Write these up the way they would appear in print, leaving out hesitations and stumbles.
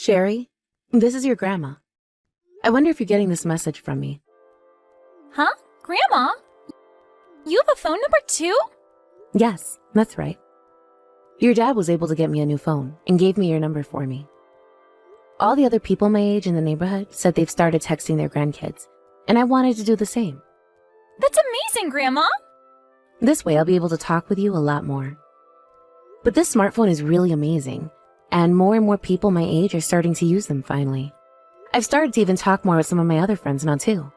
Sherry, this is your grandma. I wonder if you're getting this message from me. Huh? Grandma? You have a phone number too? Yes, that's right. Your dad was able to get me a new phone and gave me your number for me. All the other people my age in the neighborhood said they've started texting their grandkids, and I wanted to do the same. That's amazing, Grandma! This way I'll be able to talk with you a lot more. But this smartphone is really amazing, and more people my age are starting to use them finally. I've started to even talk more with some of my other friends now too.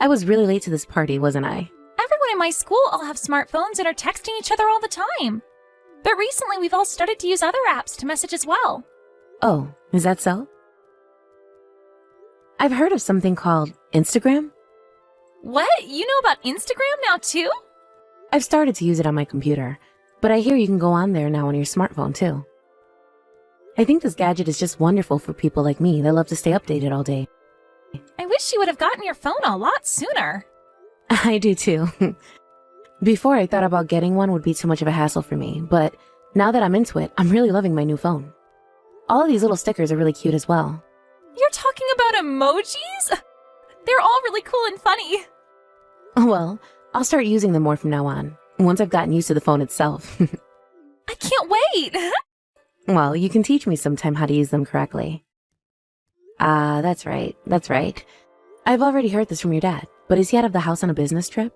I was really late to this party, wasn't I? Everyone in my school all have smartphones and are texting each other all the time. But recently we've all started to use other apps to message as well. Oh, is that so? I've heard of something called Instagram. What? You know about Instagram now too? I've started to use it on my computer, but I hear you can go on there now on your smartphone too. I think this gadget is just wonderful for people like me that love to stay updated all day. I wish you would have gotten your phone a lot sooner. I do too. Before I thought about getting one would be too much of a hassle for me, but now that I'm into it, I'm really loving my new phone. All of these little stickers are really cute as well. You're talking about emojis? They're all really cool and funny. Well, I'll start using them more from now on, once I've gotten used to the phone itself. I can't wait! Well, you can teach me sometime how to use them correctly. That's right. I've already heard this from your dad, but is he out of the house on a business trip?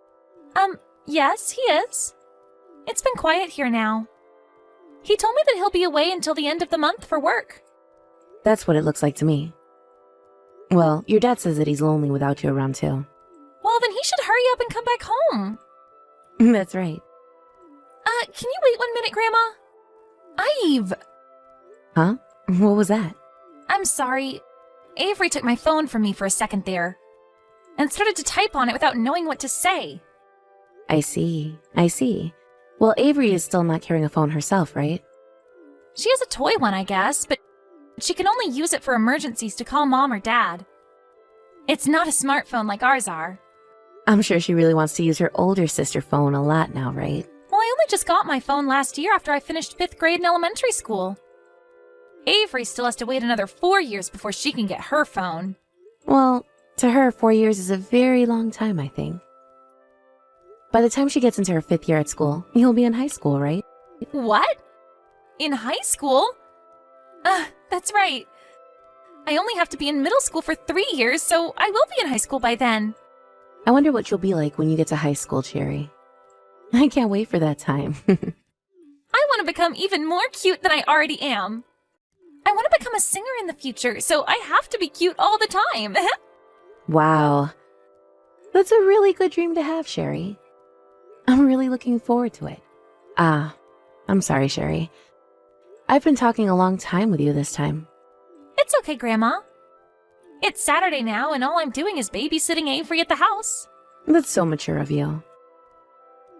Yes, he is. It's been quiet here now. He told me that he'll be away until the end of the month for work. That's what it looks like to me. Well, your dad says that he's lonely without you around too. Well, then he should hurry up and come back home. That's right. Can you wait 1 minute, Grandma? Ive! Huh? What was that? I'm sorry. Avery took my phone from me for a second there, and started to type on it without knowing what to say. I see. Well, Avery is still not carrying a phone herself, right? She has a toy one, I guess, but she can only use it for emergencies to call Mom or Dad. It's not a smartphone like ours are. I'm sure she really wants to use her older sister's phone a lot now, right? Well, I only just got my phone last year after I finished 5th grade in elementary school. Avery still has to wait another 4 years before she can get her phone. Well, to her, 4 years is a very long time, I think. By the time she gets into her 5th year at school, you'll be in high school, right? What? In high school? That's right. I only have to be in middle school for 3 years, so I will be in high school by then. I wonder what you'll be like when you get to high school, Cherry. I can't wait for that time. I want to become even more cute than I already am. I want to become a singer in the future, so I have to be cute all the time. Wow. That's a really good dream to have, Sherry. I'm really looking forward to it. I'm sorry, Sherry. I've been talking a long time with you this time. It's okay, Grandma. It's Saturday now, and all I'm doing is babysitting Avery at the house. That's so mature of you.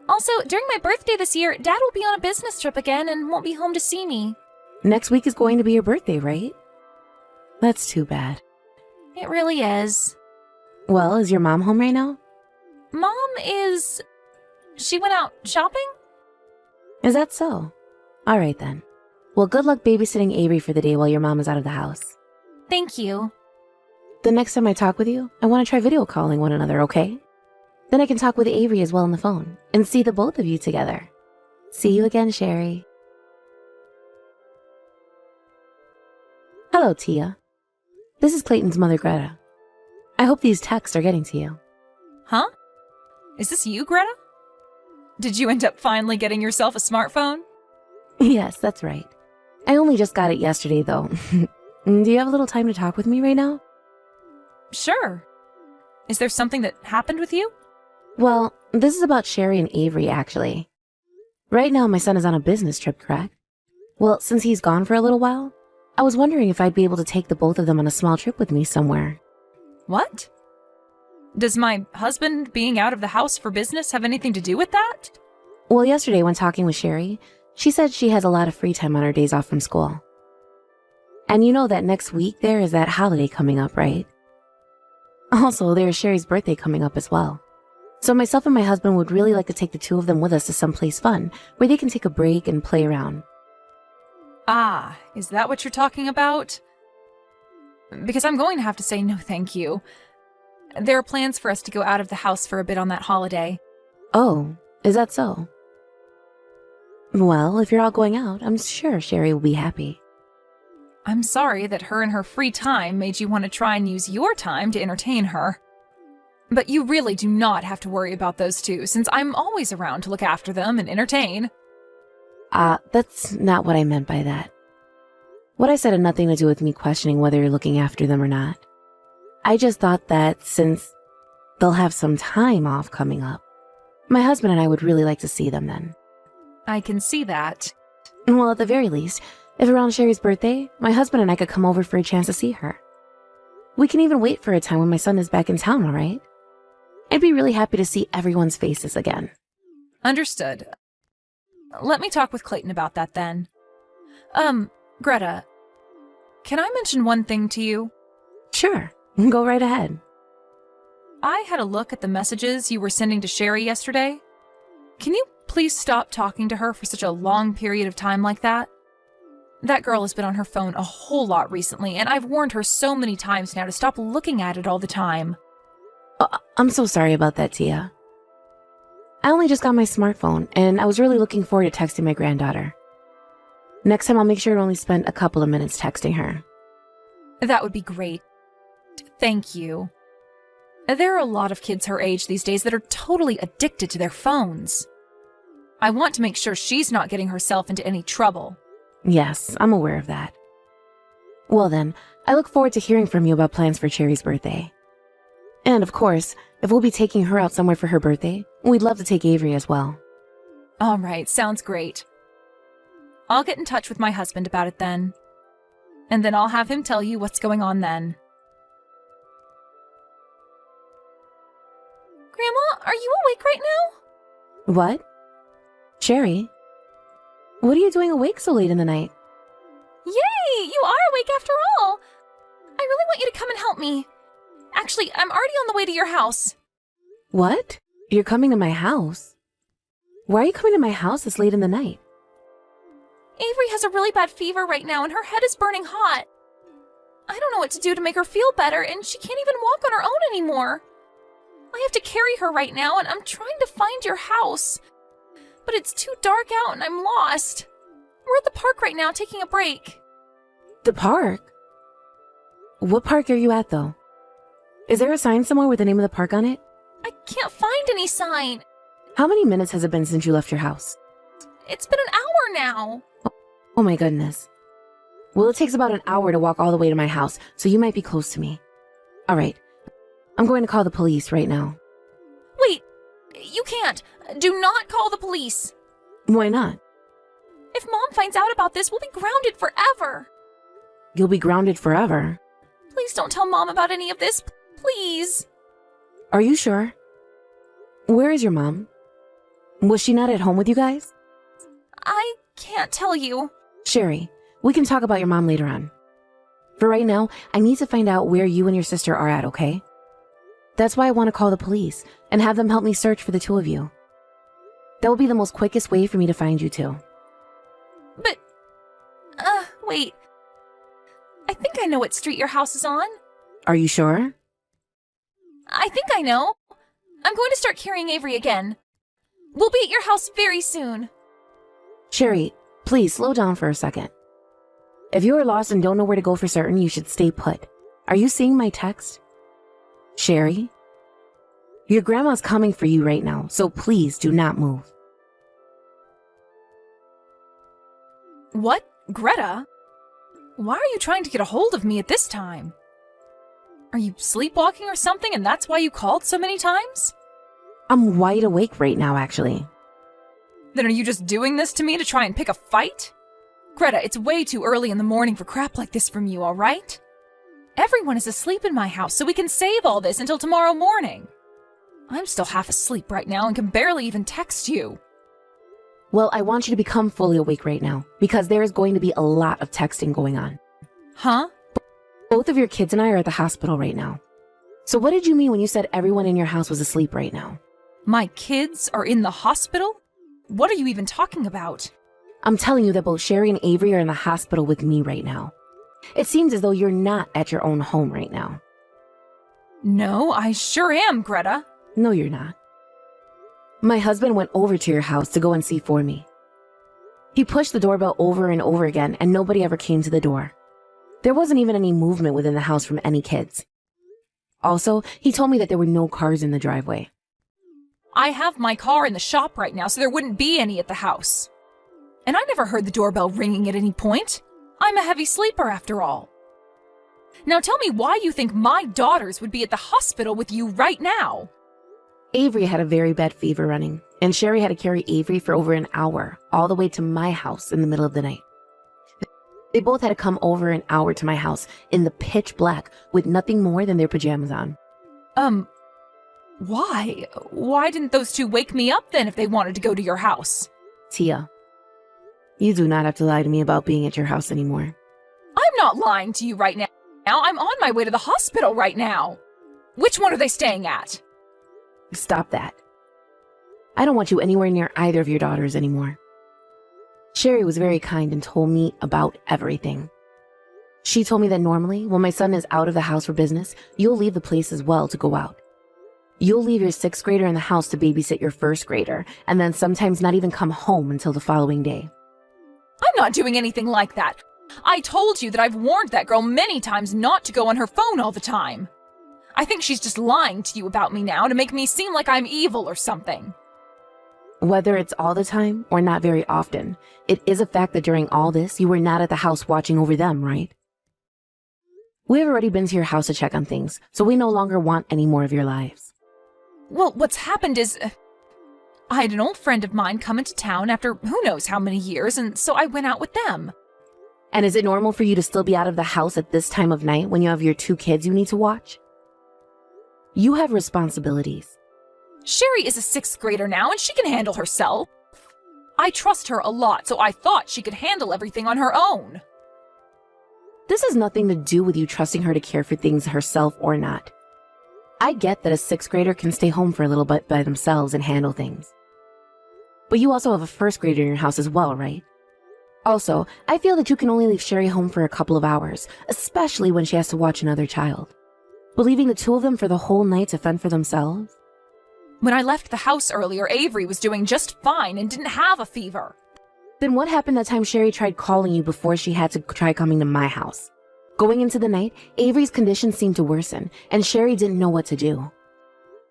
Also, during my birthday this year, Dad will be on a business trip again and won't be home to see me. Next week is going to be your birthday, right? That's too bad. It really is. Well, is your mom home right now? Mom is... She went out shopping? Is that so? All right then. Well, good luck babysitting Avery for the day while your mom is out of the house. Thank you. The next time I talk with you, I want to try video calling one another, okay? Then I can talk with Avery as well on the phone and see the both of you together. See you again, Sherry. Hello, Tia. This is Clayton's mother, Greta. I hope these texts are getting to you. Huh? Is this you, Greta? Did you end up finally getting yourself a smartphone? Yes, that's right. I only just got it yesterday, though. Do you have a little time to talk with me right now? Sure. Is there something that happened with you? Well, this is about Sherry and Avery, actually. Right now, my son is on a business trip, correct? Well, since he's gone for a little while, I was wondering if I'd be able to take the both of them on a small trip with me somewhere. What? Does my husband being out of the house for business have anything to do with that? Well, yesterday when talking with Sherry, she said she has a lot of free time on her days off from school. And you know that next week there is that holiday coming up, right? Also, there is Sherry's birthday coming up as well. So myself and my husband would really like to take the two of them with us to someplace fun, where they can take a break and play around. Ah, is that what you're talking about? Because I'm going to have to say no thank you. There are plans for us to go out of the house for a bit on that holiday. Oh, is that so? Well, if you're all going out, I'm sure Sherry will be happy. I'm sorry that her and her free time made you want to try and use your time to entertain her. But you really do not have to worry about those two, since I'm always around to look after them and entertain. That's not what I meant by that. What I said had nothing to do with me questioning whether you're looking after them or not. I just thought that since they'll have some time off coming up, my husband and I would really like to see them then. I can see that. Well, at the very least, if around Sherry's birthday, my husband and I could come over for a chance to see her. We can even wait for a time when my son is back in town, all right? I'd be really happy to see everyone's faces again. Understood. Let me talk with Clayton about that then. Greta, can I mention one thing to you? Sure, go right ahead. I had a look at the messages you were sending to Sherry yesterday. Can you please stop talking to her for such a long period of time like that? That girl has been on her phone a whole lot recently, and I've warned her so many times now to stop looking at it all the time. I'm so sorry about that, Tia. I only just got my smartphone, and I was really looking forward to texting my granddaughter. Next time I'll make sure to only spend a couple of minutes texting her. That would be great. Thank you. There are a lot of kids her age these days that are totally addicted to their phones. I want to make sure she's not getting herself into any trouble. Yes, I'm aware of that. Well then, I look forward to hearing from you about plans for Cherry's birthday. And of course, if we'll be taking her out somewhere for her birthday, we'd love to take Avery as well. All right, sounds great. I'll get in touch with my husband about it then. And then I'll have him tell you what's going on then. Grandma, are you awake right now? What? Sherry? What are you doing awake so late in the night? Yay! You are awake after all! I really want you to come and help me. Actually, I'm already on the way to your house. What? You're coming to my house? Why are you coming to my house this late in the night? Avery has a really bad fever right now and her head is burning hot. I don't know what to do to make her feel better, and she can't even walk on her own anymore. I have to carry her right now, and I'm trying to find your house. But it's too dark out and I'm lost. We're at the park right now taking a break. The park? What park are you at, though? Is there a sign somewhere with the name of the park on it? I can't find any sign. How many minutes has it been since you left your house? It's been an hour now. Oh my goodness. Well, it takes about an hour to walk all the way to my house, so you might be close to me. All right. I'm going to call the police right now. Wait, you can't. Do not call the police. Why not? If Mom finds out about this, we'll be grounded forever. You'll be grounded forever. Please don't tell Mom about any of this. Please. Are you sure? Where is your mom? Was she not at home with you guys? I can't tell you. Sherry, we can talk about your mom later on. For right now, I need to find out where you and your sister are at, okay? That's why I want to call the police and have them help me search for the two of you. That will be the most quickest way for me to find you two. But, wait. I think I know what street your house is on. Are you sure? I think I know. I'm going to start carrying Avery again. We'll be at your house very soon. Sherry, please slow down for a second. If you are lost and don't know where to go for certain, you should stay put. Are you seeing my text? Sherry? Your grandma's coming for you right now, so please do not move. What? Greta? Why are you trying to get a hold of me at this time? Are you sleepwalking or something and that's why you called so many times? I'm wide awake right now, actually. Then are you just doing this to me to try and pick a fight? Greta, it's way too early in the morning for crap like this from you, all right? Everyone is asleep in my house, so we can save all this until tomorrow morning. I'm still half asleep right now and can barely even text you. Well, I want you to become fully awake right now, because there is going to be a lot of texting going on. Huh? Both of your kids and I are at the hospital right now. So what did you mean when you said everyone in your house was asleep right now? My kids are in the hospital? What are you even talking about? I'm telling you that both Sherry and Avery are in the hospital with me right now. It seems as though you're not at your own home right now. No, I sure am, Greta. No, you're not. My husband went over to your house to go and see for me. He pushed the doorbell over and over again, and nobody ever came to the door. There wasn't even any movement within the house from any kids. Also, he told me that there were no cars in the driveway. I have my car in the shop right now, so there wouldn't be any at the house. And I never heard the doorbell ringing at any point. I'm a heavy sleeper after all. Now tell me why you think my daughters would be at the hospital with you right now. Avery had a very bad fever running, and Sherry had to carry Avery for over an hour, all the way to my house in the middle of the night. They both had to come over an hour to my house in the pitch black with nothing more than their pajamas on. Why? Why didn't those two wake me up then if they wanted to go to your house? Tia, you do not have to lie to me about being at your house anymore. I'm not lying to you right now. I'm on my way to the hospital right now. Which one are they staying at? Stop that. I don't want you anywhere near either of your daughters anymore. Sherry was very kind and told me about everything. She told me that normally, when my son is out of the house for business, you'll leave the place as well to go out. You'll leave your 6th grader in the house to babysit your 1st grader, and then sometimes not even come home until the following day. I'm not doing anything like that. I told you that I've warned that girl many times not to go on her phone all the time. I think she's just lying to you about me now to make me seem like I'm evil or something. Whether it's all the time or not very often, it is a fact that during all this, you were not at the house watching over them, right? We've already been to your house to check on things, so we no longer want any more of your lives. Well, what's happened is... I had an old friend of mine come into town after who knows how many years, and so I went out with them. And is it normal for you to still be out of the house at this time of night when you have your 2 kids you need to watch? You have responsibilities. Sherry is a 6th grader now, and she can handle herself. I trust her a lot, so I thought she could handle everything on her own. This has nothing to do with you trusting her to care for things herself or not. I get that a 6th grader can stay home for a little bit by themselves and handle things. But you also have a 1st grader in your house as well, right? Also, I feel that you can only leave Sherry home for a couple of hours, especially when she has to watch another child. But leaving the 2 of them for the whole night to fend for themselves? When I left the house earlier, Avery was doing just fine and didn't have a fever. Then what happened that time Sherry tried calling you before she had to try coming to my house? Going into the night, Avery's condition seemed to worsen, and Sherry didn't know what to do.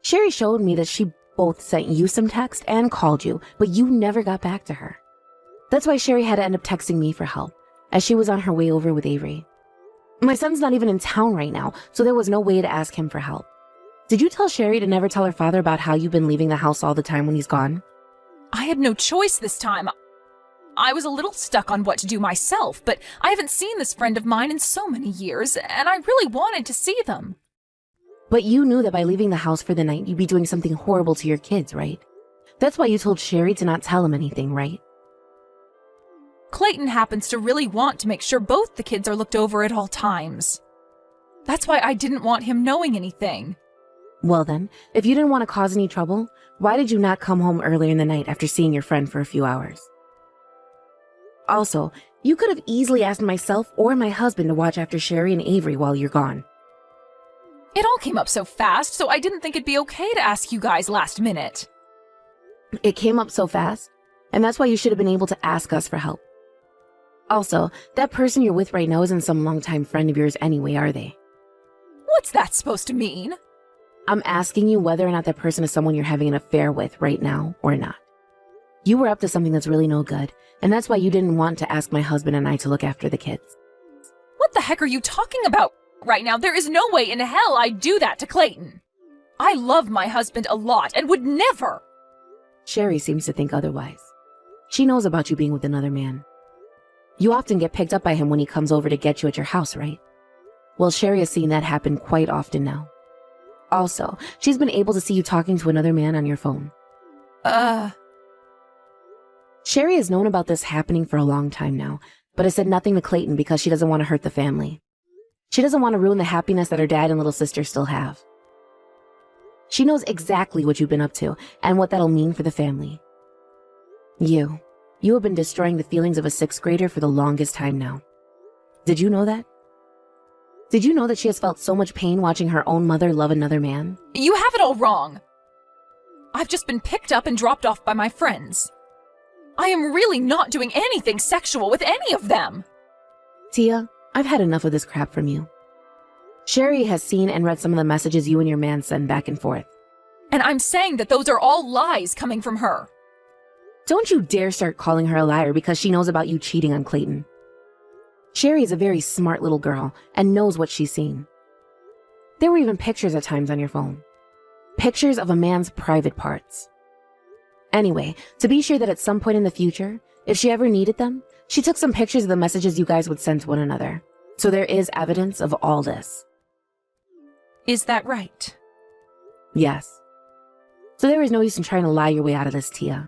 Sherry showed me that she both sent you some text and called you, but you never got back to her. That's why Sherry had to end up texting me for help, as she was on her way over with Avery. My son's not even in town right now, so there was no way to ask him for help. Did you tell Sherry to never tell her father about how you've been leaving the house all the time when he's gone? I had no choice this time. I was a little stuck on what to do myself, but I haven't seen this friend of mine in so many years, and I really wanted to see them. But you knew that by leaving the house for the night, you'd be doing something horrible to your kids, right? That's why you told Sherry to not tell him anything, right? Clayton happens to really want to make sure both the kids are looked over at all times. That's why I didn't want him knowing anything. Well then, if you didn't want to cause any trouble, why did you not come home earlier in the night after seeing your friend for a few hours? Also, you could have easily asked myself or my husband to watch after Sherry and Avery while you're gone. It all came up so fast, so I didn't think it'd be okay to ask you guys last minute. It came up so fast, and that's why you should have been able to ask us for help. Also, that person you're with right now isn't some longtime friend of yours anyway, are they? What's that supposed to mean? I'm asking you whether or not that person is someone you're having an affair with right now or not. You were up to something that's really no good, and that's why you didn't want to ask my husband and I to look after the kids. What the heck are you talking about right now? There is no way in hell I'd do that to Clayton. I love my husband a lot and would never. Sherry seems to think otherwise. She knows about you being with another man. You often get picked up by him when he comes over to get you at your house, right? Well, Sherry has seen that happen quite often now. Also, she's been able to see you talking to another man on your phone. Sherry has known about this happening for a long time now, but has said nothing to Clayton because she doesn't want to hurt the family. She doesn't want to ruin the happiness that her dad and little sister still have. She knows exactly what you've been up to and what that'll mean for the family. You You have been destroying the feelings of a 6th grader for the longest time now. Did you know that? Did you know that she has felt so much pain watching her own mother love another man? You have it all wrong. I've just been picked up and dropped off by my friends. I am really not doing anything sexual with any of them. Tia, I've had enough of this crap from you. Sherry has seen and read some of the messages you and your man send back and forth. And I'm saying that those are all lies coming from her. Don't you dare start calling her a liar because she knows about you cheating on Clayton. Sherry is a very smart little girl and knows what she's seen. There were even pictures at times on your phone. Pictures of a man's private parts. Anyway, to be sure that at some point in the future, if she ever needed them, she took some pictures of the messages you guys would send to one another. So there is evidence of all this. Is that right? Yes. So there is no use in trying to lie your way out of this, Tia.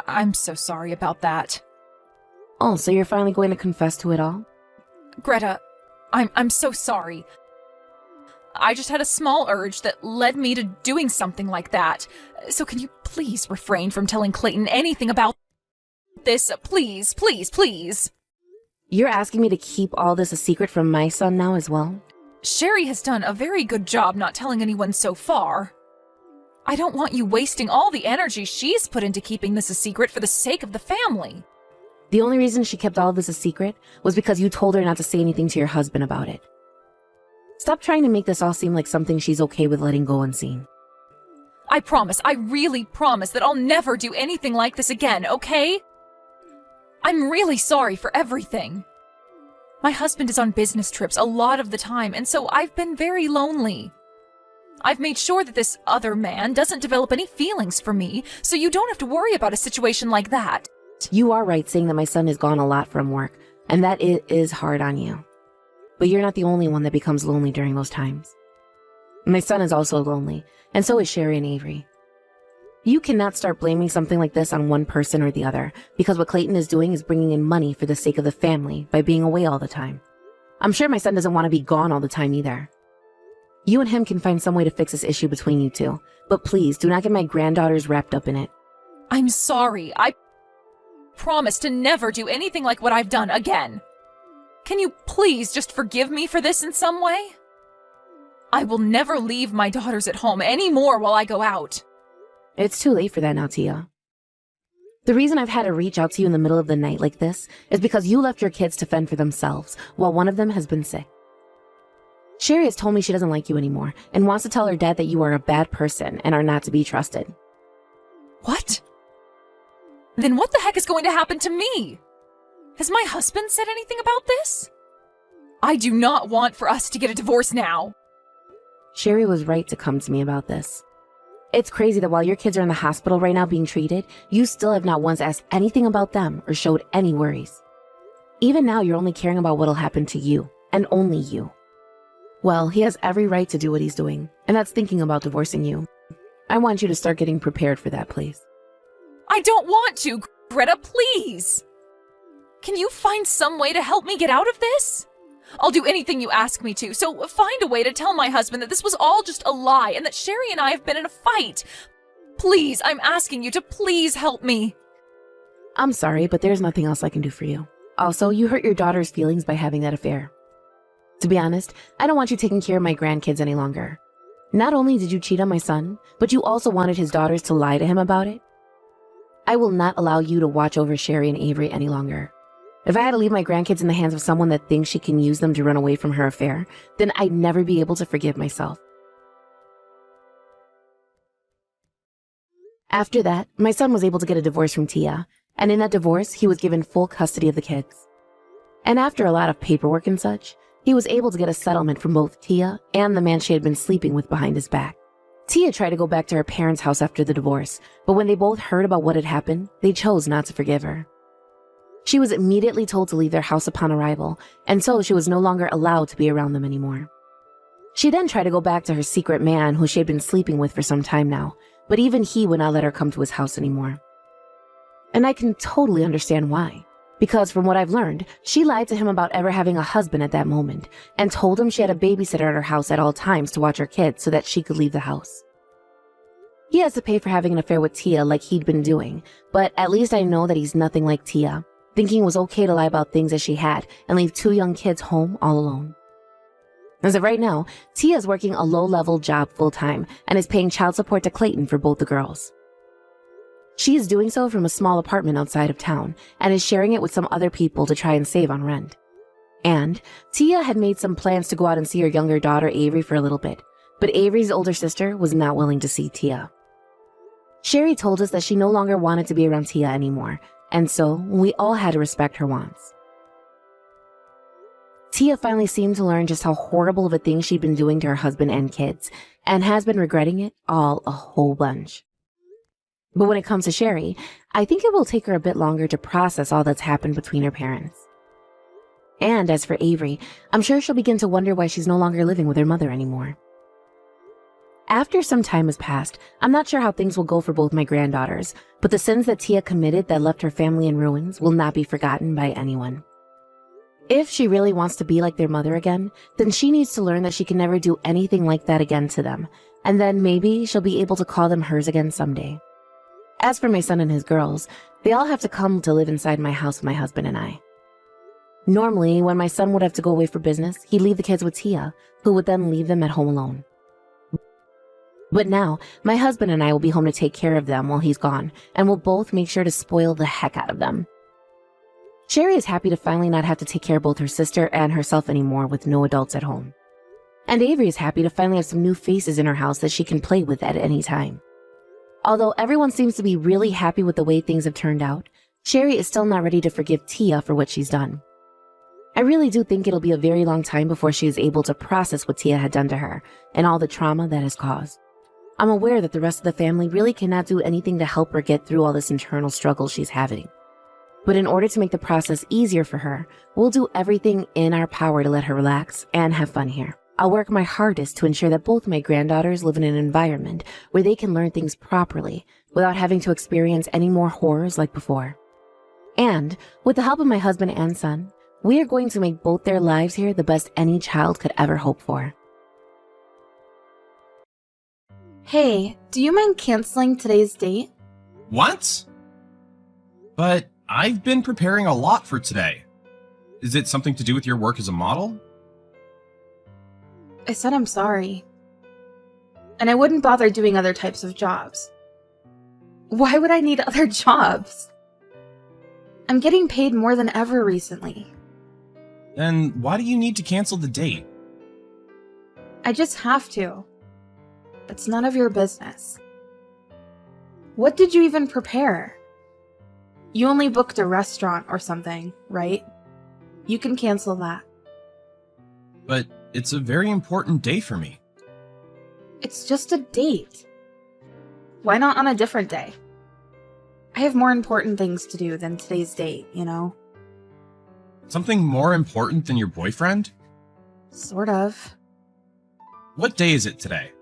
I'm so sorry about that. Oh, so you're finally going to confess to it all? Greta, I'm so sorry. I just had a small urge that led me to doing something like that. So can you please refrain from telling Clayton anything about this? Please, please, please. You're asking me to keep all this a secret from my son now as well? Sherry has done a very good job not telling anyone so far. I don't want you wasting all the energy she's put into keeping this a secret for the sake of the family. The only reason she kept all of this a secret was because you told her not to say anything to your husband about it. Stop trying to make this all seem like something she's okay with letting go unseen. I promise, I really promise that I'll never do anything like this again, okay? I'm really sorry for everything. My husband is on business trips a lot of the time, and so I've been very lonely. I've made sure that this other man doesn't develop any feelings for me, so you don't have to worry about a situation like that. You are right saying that my son is gone a lot from work, and that it is hard on you. But you're not the only one that becomes lonely during those times. My son is also lonely, and so is Sherry and Avery. You cannot start blaming something like this on one person or the other, because what Clayton is doing is bringing in money for the sake of the family by being away all the time. I'm sure my son doesn't want to be gone all the time either. You and him can find some way to fix this issue between you two, but please do not get my granddaughters wrapped up in it. I'm sorry. I promise to never do anything like what I've done again. Can you please just forgive me for this in some way? I will never leave my daughters at home anymore while I go out. It's too late for that now, Tia. The reason I've had to reach out to you in the middle of the night like this is because you left your kids to fend for themselves while one of them has been sick. Sherry has told me she doesn't like you anymore and wants to tell her dad that you are a bad person and are not to be trusted. What? Then what the heck is going to happen to me? Has my husband said anything about this? I do not want for us to get a divorce now. Sherry was right to come to me about this. It's crazy that while your kids are in the hospital right now being treated, you still have not once asked anything about them or showed any worries. Even now, you're only caring about what'll happen to you, and only you. Well, he has every right to do what he's doing, and that's thinking about divorcing you. I want you to start getting prepared for that, please. I don't want to, Greta, please. Can you find some way to help me get out of this? I'll do anything you ask me to, so find a way to tell my husband that this was all just a lie and that Sherry and I have been in a fight. Please, I'm asking you to please help me. I'm sorry, but there's nothing else I can do for you. Also, you hurt your daughter's feelings by having that affair. To be honest, I don't want you taking care of my grandkids any longer. Not only did you cheat on my son, but you also wanted his daughters to lie to him about it. I will not allow you to watch over Sherry and Avery any longer. If I had to leave my grandkids in the hands of someone that thinks she can use them to run away from her affair, then I'd never be able to forgive myself. After that, my son was able to get a divorce from Tia, and in that divorce, he was given full custody of the kids. And after a lot of paperwork and such, he was able to get a settlement from both Tia and the man she had been sleeping with behind his back. Tia tried to go back to her parents' house after the divorce, but when they both heard about what had happened, they chose not to forgive her. She was immediately told to leave their house upon arrival, and so she was no longer allowed to be around them anymore. She then tried to go back to her secret man who she had been sleeping with for some time now, but even he would not let her come to his house anymore. And I can totally understand why. Because from what I've learned, she lied to him about ever having a husband at that moment, and told him she had a babysitter at her house at all times to watch her kids so that she could leave the house. He has to pay for having an affair with Tia like he'd been doing, but at least I know that he's nothing like Tia, thinking it was okay to lie about things as she had and leave 2 young kids home all alone. As of right now, Tia is working a low-level job full-time and is paying child support to Clayton for both the girls. She is doing so from a small apartment outside of town and is sharing it with some other people to try and save on rent. And Tia had made some plans to go out and see her younger daughter Avery for a little bit, but Avery's older sister was not willing to see Tia. Sherry told us that she no longer wanted to be around Tia anymore, and so we all had to respect her wants. Tia finally seemed to learn just how horrible of a thing she'd been doing to her husband and kids, and has been regretting it all a whole bunch. But when it comes to Sherry, I think it will take her a bit longer to process all that's happened between her parents. And as for Avery, I'm sure she'll begin to wonder why she's no longer living with her mother anymore. After some time has passed, I'm not sure how things will go for both my granddaughters, but the sins that Tia committed that left her family in ruins will not be forgotten by anyone. If she really wants to be like their mother again, then she needs to learn that she can never do anything like that again to them, and then maybe she'll be able to call them hers again someday. As for my son and his girls, they all have to come to live inside my house with my husband and I. Normally, when my son would have to go away for business, he'd leave the kids with Tia, who would then leave them at home alone. But now, my husband and I will be home to take care of them while he's gone, and we'll both make sure to spoil the heck out of them. Sherry is happy to finally not have to take care of both her sister and herself anymore with no adults at home. And Avery is happy to finally have some new faces in her house that she can play with at any time. Although everyone seems to be really happy with the way things have turned out, Sherry is still not ready to forgive Tia for what she's done. I really do think it'll be a very long time before she is able to process what Tia had done to her and all the trauma that has caused. I'm aware that the rest of the family really cannot do anything to help her get through all this internal struggle she's having. But in order to make the process easier for her, we'll do everything in our power to let her relax and have fun here. I'll work my hardest to ensure that both my granddaughters live in an environment where they can learn things properly without having to experience any more horrors like before. And with the help of my husband and son, we are going to make both their lives here the best any child could ever hope for. Hey, do you mind canceling today's date? What? But I've been preparing a lot for today. Is it something to do with your work as a model? I said I'm sorry. And I wouldn't bother doing other types of jobs. Why would I need other jobs? I'm getting paid more than ever recently. Then why do you need to cancel the date? I just have to. It's none of your business. What did you even prepare? You only booked a restaurant or something, right? You can cancel that. But it's a very important day for me. It's just a date. Why not on a different day? I have more important things to do than today's date, you know? Something more important than your boyfriend? Sort of. What day is it today?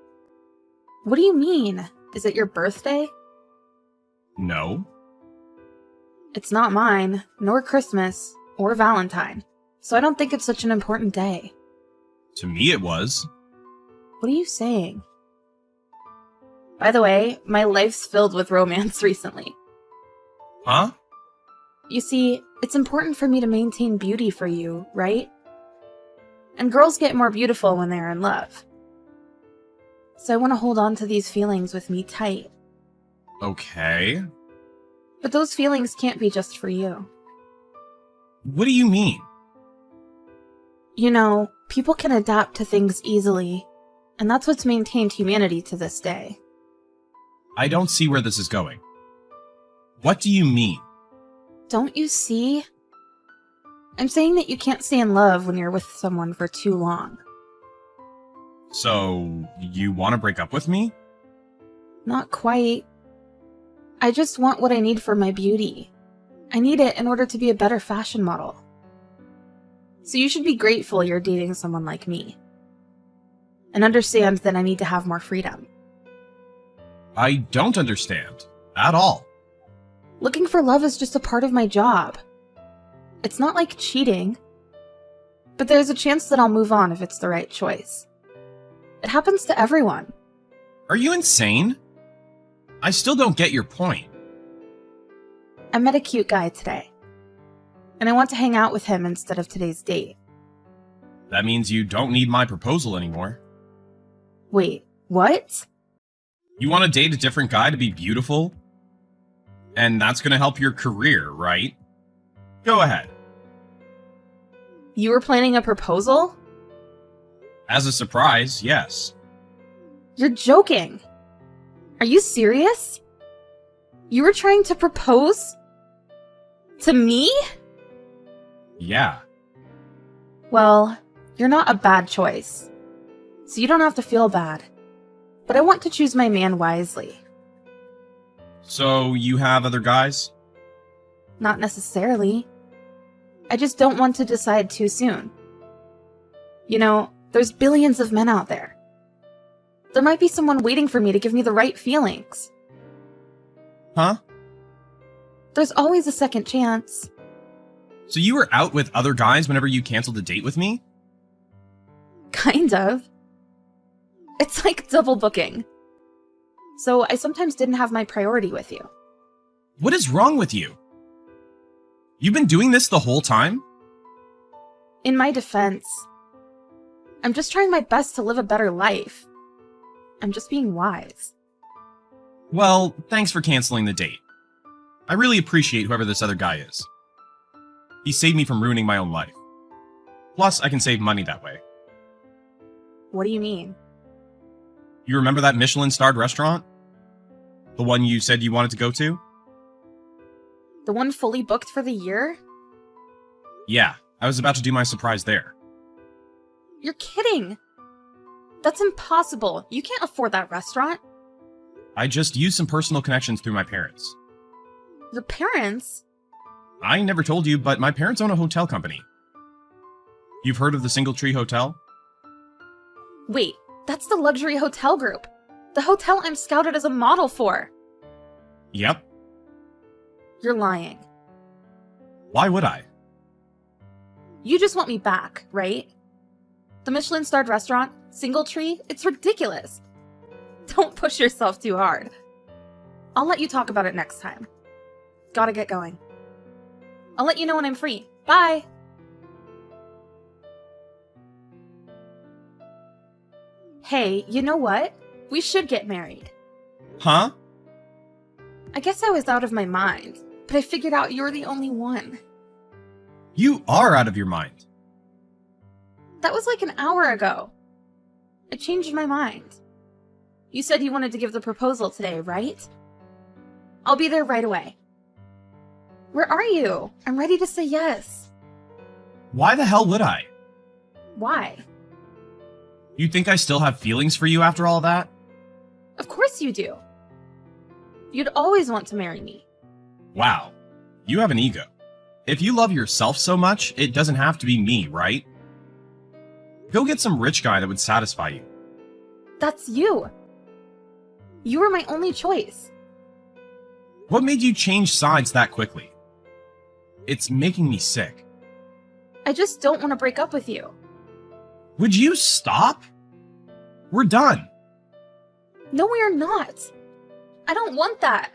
What do you mean? Is it your birthday? No. It's not mine, nor Christmas, or Valentine, so I don't think it's such an important day. To me it was. What are you saying? By the way, my life's filled with romance recently. Huh? You see, it's important for me to maintain beauty for you, right? And girls get more beautiful when they're in love. So I want to hold on to these feelings with me tight. Okay. But those feelings can't be just for you. What do you mean? You know, people can adapt to things easily, and that's what's maintained humanity to this day. I don't see where this is going. What do you mean? Don't you see? I'm saying that you can't stay in love when you're with someone for too long. So, you want to break up with me? Not quite. I just want what I need for my beauty. I need it in order to be a better fashion model. So you should be grateful you're dating someone like me. And understand that I need to have more freedom. I don't understand. At all. Looking for love is just a part of my job. It's not like cheating. But there's a chance that I'll move on if it's the right choice. It happens to everyone. Are you insane? I still don't get your point. I met a cute guy today, and I want to hang out with him instead of today's date. That means you don't need my proposal anymore. Wait, what? You want to date a different guy to be beautiful? And that's going to help your career, right? Go ahead. You were planning a proposal? As a surprise, yes. You're joking. Are you serious? You were trying to propose? To me? Yeah. Well, you're not a bad choice, so you don't have to feel bad. But I want to choose my man wisely. So you have other guys? Not necessarily. I just don't want to decide too soon. You know, there's billions of men out there. There might be someone waiting for me to give me the right feelings. Huh? There's always a second chance. So you were out with other guys whenever you canceled a date with me? Kind of. It's like double booking. So I sometimes didn't have my priority with you. What is wrong with you? You've been doing this the whole time? In my defense, I'm just trying my best to live a better life. I'm just being wise. Well, thanks for canceling the date. I really appreciate whoever this other guy is. He saved me from ruining my own life. Plus, I can save money that way. What do you mean? You remember that Michelin-starred restaurant? The one you said you wanted to go to? The one fully booked for the year? Yeah, I was about to do my surprise there. You're kidding! That's impossible. You can't afford that restaurant. I just used some personal connections through my parents. Your parents? I never told you, but my parents own a hotel company. You've heard of the Single Tree Hotel? Wait, that's the luxury hotel group. The hotel I'm scouted as a model for. Yep. You're lying. Why would I? You just want me back, right? The Michelin-starred restaurant, Single Tree, it's ridiculous. Don't push yourself too hard. I'll let you talk about it next time. Gotta get going. I'll let you know when I'm free. Bye! Hey, you know what? We should get married. Huh? I guess I was out of my mind, but I figured out you're the only one. You are out of your mind. That was like an hour ago. I changed my mind. You said you wanted to give the proposal today, right? I'll be there right away. Where are you? I'm ready to say yes. Why the hell would I? Why? You think I still have feelings for you after all that? Of course you do. You'd always want to marry me. Wow. You have an ego. If you love yourself so much, it doesn't have to be me, right? Go get some rich guy that would satisfy you. That's you. You were my only choice. What made you change sides that quickly? It's making me sick. I just don't want to break up with you. Would you stop? We're done. No, we are not. I don't want that.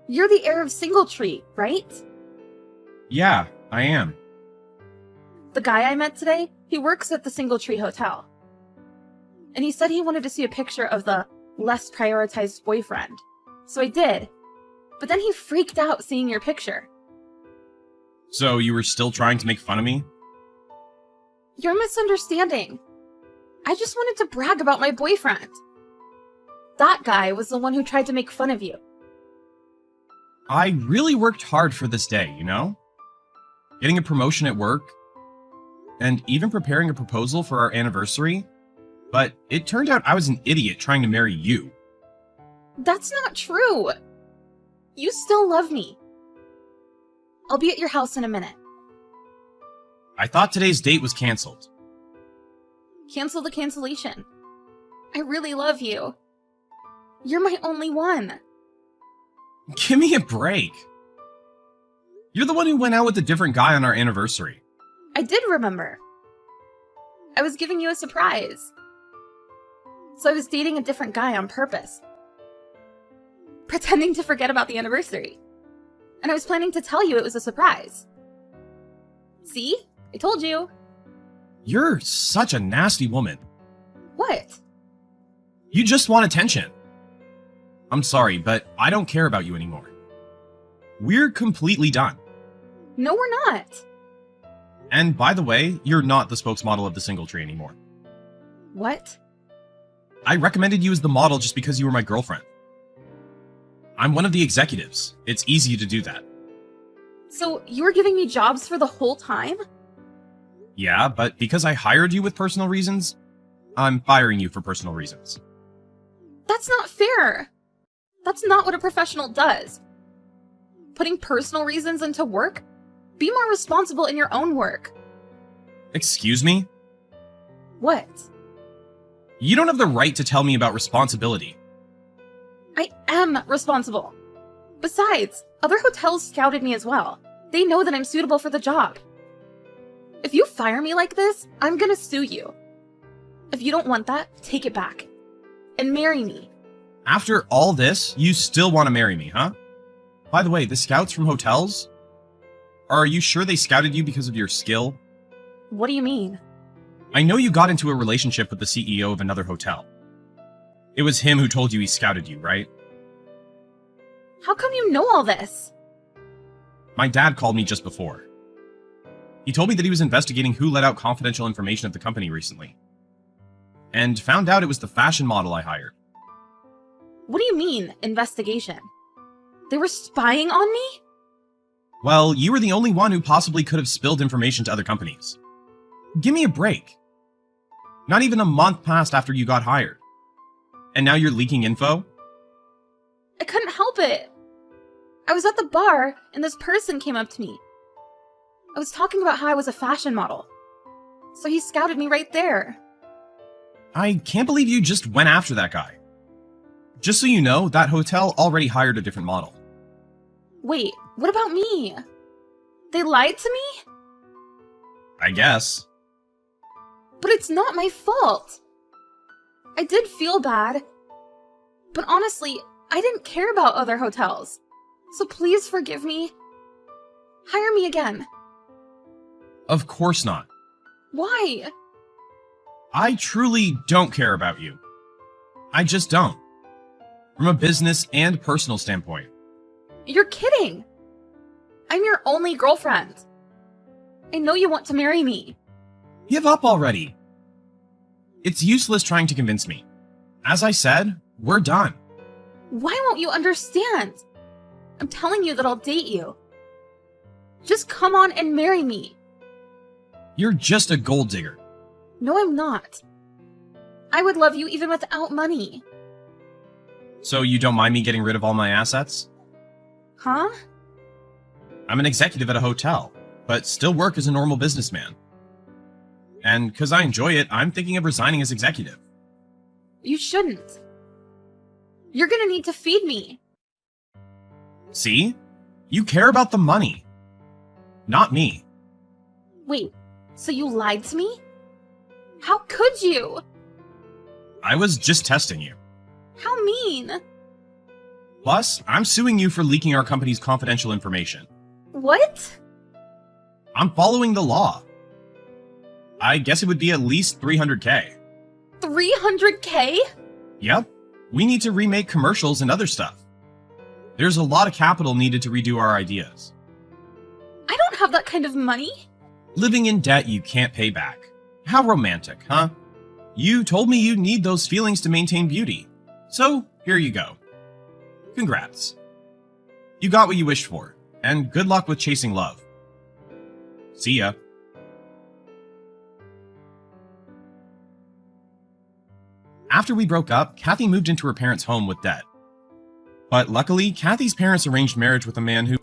You're the heir of Single Tree, right? Yeah, I am. The guy I met today, he works at the Single Tree Hotel. And he said he wanted to see a picture of the less prioritized boyfriend. So I did. But then he freaked out seeing your picture. So you were still trying to make fun of me? You're misunderstanding. I just wanted to brag about my boyfriend. That guy was the one who tried to make fun of you. I really worked hard for this day, you know? Getting a promotion at work, and even preparing a proposal for our anniversary, but it turned out I was an idiot trying to marry you. That's not true. You still love me. I'll be at your house in a minute. I thought today's date was canceled. Cancel the cancellation. I really love you. You're my only one. Give me a break. You're the one who went out with a different guy on our anniversary. I did remember. I was giving you a surprise. So I was dating a different guy on purpose. pretending to forget about the anniversary. And I was planning to tell you it was a surprise. See? I told you. You're such a nasty woman. What? You just want attention. I'm sorry, but I don't care about you anymore. We're completely done. No, we're not. And by the way, you're not the spokesmodel of the Singletree anymore. What? I recommended you as the model just because you were my girlfriend. I'm one of the executives. It's easy to do that. So you were giving me jobs for the whole time? Yeah, but because I hired you with personal reasons, I'm firing you for personal reasons. That's not fair. That's not what a professional does. Putting personal reasons into work? Be more responsible in your own work. Excuse me? What? You don't have the right to tell me about responsibility. I am responsible. Besides, other hotels scouted me as well. They know that I'm suitable for the job. If you fire me like this, I'm gonna sue you. If you don't want that, take it back. And marry me. After all this, you still want to marry me, huh? By the way, the scouts from hotels? Are you sure they scouted you because of your skill? What do you mean? I know you got into a relationship with the CEO of another hotel. It was him who told you he scouted you, right? How come you know all this? My dad called me just before. He told me that he was investigating who let out confidential information of the company recently. And found out it was the fashion model I hired. What do you mean, investigation? They were spying on me? Well, you were the only one who possibly could have spilled information to other companies. Give me a break. Not even a month passed after you got hired. And now you're leaking info? I couldn't help it. I was at the bar, and this person came up to me. I was talking about how I was a fashion model. So he scouted me right there. I can't believe you just went after that guy. Just so you know, that hotel already hired a different model. Wait, what about me? They lied to me? I guess. But it's not my fault. I did feel bad. But honestly, I didn't care about other hotels. So please forgive me. Hire me again. Of course not. Why? I truly don't care about you. I just don't. From a business and personal standpoint. You're kidding. I'm your only girlfriend. I know you want to marry me. Give up already. It's useless trying to convince me. As I said, we're done. Why won't you understand? I'm telling you that I'll date you. Just come on and marry me. You're just a gold digger. No, I'm not. I would love you even without money. So you don't mind me getting rid of all my assets? Huh? I'm an executive at a hotel, but still work as a normal businessman. And because I enjoy it, I'm thinking of resigning as executive. You shouldn't. You're gonna need to feed me. See? You care about the money. Not me. Wait, so you lied to me? How could you? I was just testing you. How mean. Plus, I'm suing you for leaking our company's confidential information. What? I'm following the law. I guess it would be at least $300K. 300K? Yep. We need to remake commercials and other stuff. There's a lot of capital needed to redo our ideas. I don't have that kind of money. Living in debt you can't pay back. How romantic, huh? You told me you need those feelings to maintain beauty. So, here you go. Congrats. You got what you wished for, and good luck with chasing love. See ya. After we broke up, Kathy moved into her parents' home with debt. But luckily, Kathy's parents arranged marriage with a man who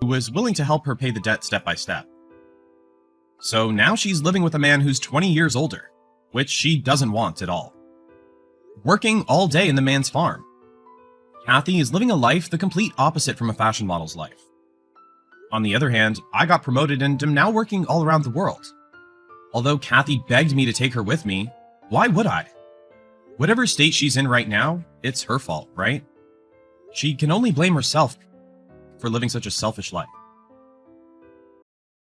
was willing to help her pay the debt step by step. So now she's living with a man who's 20 years older, which she doesn't want at all. Working all day in the man's farm. Kathy is living a life the complete opposite from a fashion model's life. On the other hand, I got promoted and am now working all around the world. Although Kathy begged me to take her with me, why would I? Whatever state she's in right now, it's her fault, right? She can only blame herself for living such a selfish life.